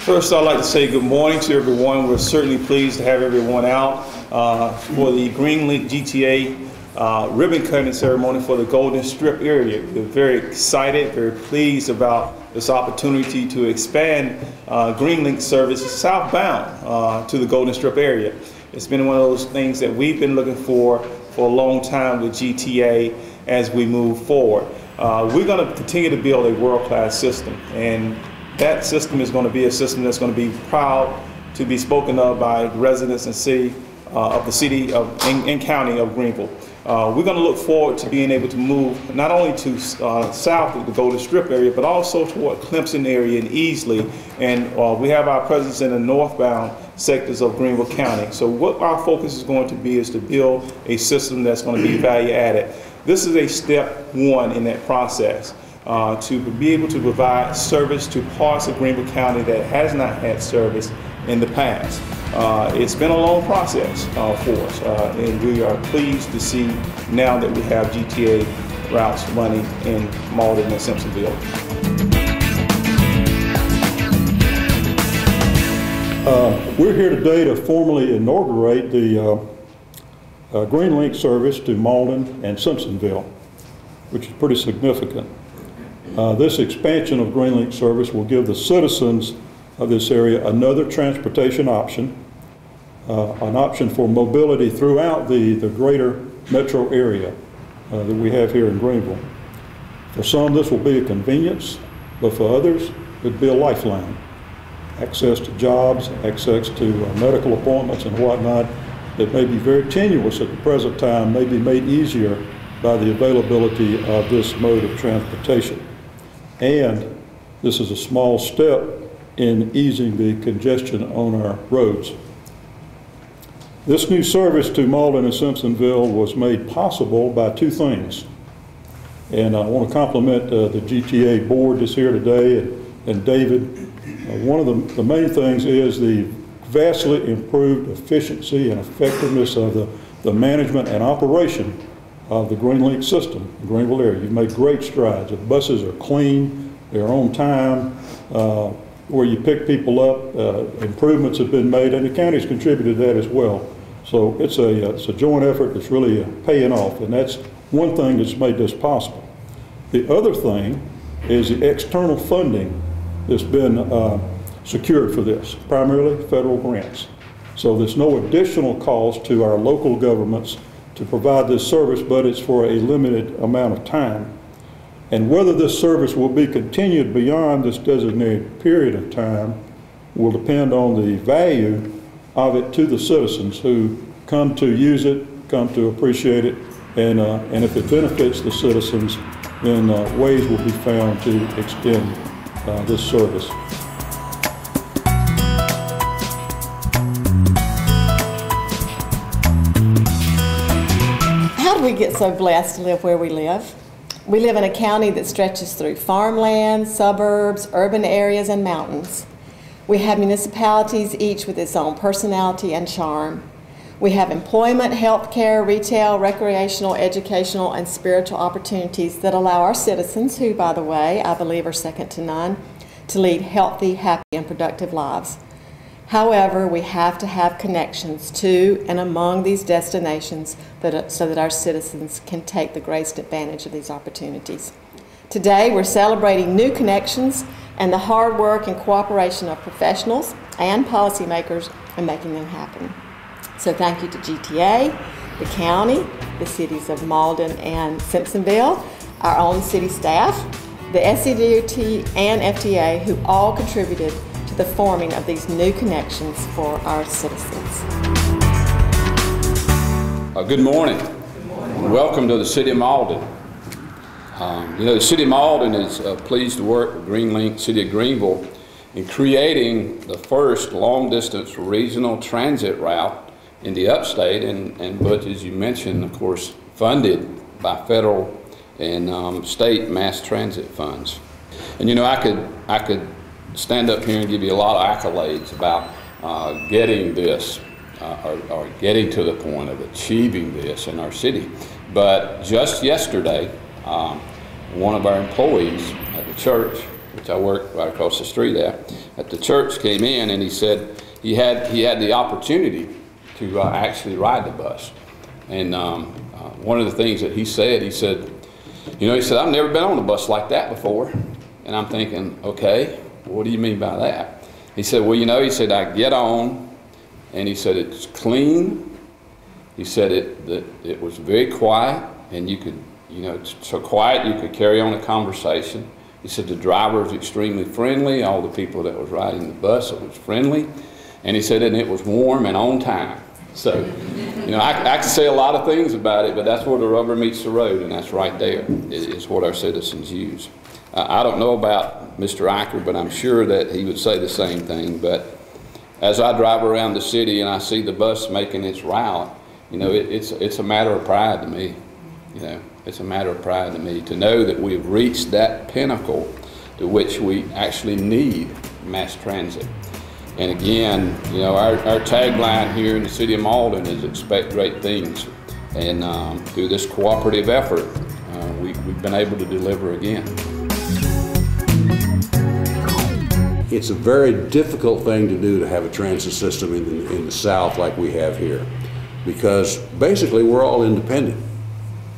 First, I'd like to say good morning to everyone. We're certainly pleased to have everyone out for the Greenlink GTA ribbon cutting ceremony for the Golden Strip area. We're very excited, very pleased about this opportunity to expand Greenlink service southbound to the Golden Strip area. It's been one of those things that we've been looking for a long time with GTA as we move forward. We're going to continue to build a world-class system, and that system is going to be a system that's going to be proud to be spoken of by residents and city of the city of and county of Greenville. We're going to look forward to being able to move not only to south of the Golden Strip area, but also toward Clemson area and Easley. And we have our presence in the northbound sectors of Greenville County. So what our focus is going to be is to build a system that's going to be value added. This is a step one in that process. To be able to provide service to parts of Greenville County that has not had service in the past. It's been a long process for us, and we are pleased to see now that we have GTA routes running in Mauldin and Simpsonville. We're here today to formally inaugurate the Greenlink service to Mauldin and Simpsonville, which is pretty significant. This expansion of Greenlink service will give the citizens of this area another transportation option, an option for mobility throughout the greater metro area that we have here in Greenville. For some, this will be a convenience, but for others, it'd be a lifeline. Access to jobs, access to medical appointments and whatnot that may be very tenuous at the present time may be made easier by the availability of this mode of transportation. And this is a small step in easing the congestion on our roads. This new service to Mauldin and Simpsonville was made possible by two things. And I want to compliment the GTA board that's here today and David. One of the main things is the vastly improved efficiency and effectiveness of the management and operation of the Greenlink system in Greenville area. You've made great strides. The buses are clean, they're on time, where you pick people up, improvements have been made, and the county's contributed to that as well. So it's a joint effort that's really paying off, and that's one thing that's made this possible. The other thing is the external funding that's been secured for this, primarily federal grants. So there's no additional cost to our local governments to provide this service, but it's for a limited amount of time. And whether this service will be continued beyond this designated period of time will depend on the value of it to the citizens who come to use it, come to appreciate it, and if it benefits the citizens, then ways will be found to extend this service. How do we get so blessed to live where we live? We live in a county that stretches through farmland, suburbs, urban areas, and mountains. We have municipalities, each with its own personality and charm. We have employment, healthcare, retail, recreational, educational, and spiritual opportunities that allow our citizens, who, by the way, I believe are second to none, to lead healthy, happy, and productive lives. However, we have to have connections to and among these destinations so that our citizens can take the greatest advantage of these opportunities. Today, we're celebrating new connections and the hard work and cooperation of professionals and policymakers in making them happen. So thank you to GTA, the county, the cities of Mauldin and Simpsonville, our own city staff, the SCDOT and FTA, who all contributed to the forming of these new connections for our citizens. Good morning. Good morning. Welcome to the City of Mauldin. The City of Mauldin is pleased to work with Greenlink, City of Greenville, in creating the first long-distance regional transit route in the upstate, and Butch, as you mentioned, of course, funded by federal and state mass transit funds. And I could stand up here and give you a lot of accolades about getting this or getting to the point of achieving this in our city. But just yesterday, one of our employees at the church, which I work right across the street at, at the church came in, and he said he had the opportunity to actually ride the bus. And one of the things that he said, he said, I've never been on a bus like that before. And I'm thinking, okay, what do you mean by that? He said, well, he said, I get on, and he said, it's clean. He said it was very quiet, and you could, it's so quiet you could carry on a conversation. He said the driver was extremely friendly. All the people that was riding the bus, it was friendly. And he said, and it was warm and on time. So, I could say a lot of things about it, but that's where the rubber meets the road, and that's right there, is what our citizens use. I don't know about Mr. Eichor, but I'm sure that he would say the same thing. But as I drive around the city and I see the bus making its route, it's a matter of pride to me. It's a matter of pride to me to know that we've reached that pinnacle to which we actually need mass transit. And again, our tagline here in the city of Mauldin is expect great things. And through this cooperative effort, we've been able to deliver again. It's a very difficult thing to do to have a transit system in the South like we have here, because basically we're all independent.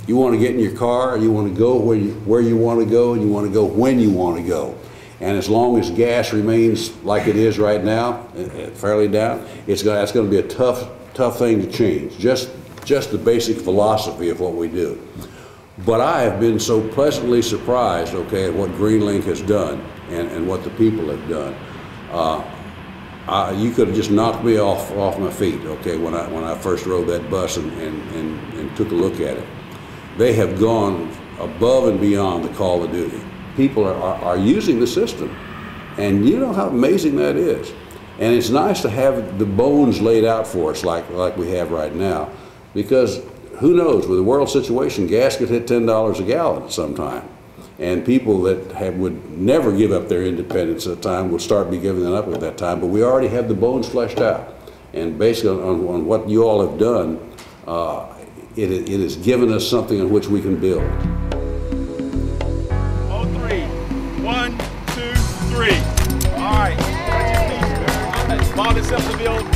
You want to get in your car, and you want to go where you want to go, and you want to go when you want to go. And as long as gas remains like it is right now, fairly down, that's going to be a tough thing to change. Just the basic philosophy of what we do. But I have been so pleasantly surprised, at what Greenlink has done and what the people have done. You could have just knocked me off my feet, when I first rode that bus and took a look at it. They have gone above and beyond the call of duty. People are using the system, and you know how amazing that is. And it's nice to have the bones laid out for us like we have right now, because who knows, with the world situation, gas could hit $10 a gallon at some time. And people that would never give up their independence at the time will start be giving it up at that time. But we already have the bones fleshed out. And based on what you all have done, it has given us something on which we can build. 03. 1, 2, 3. All right. Mauldin, Simpsonville.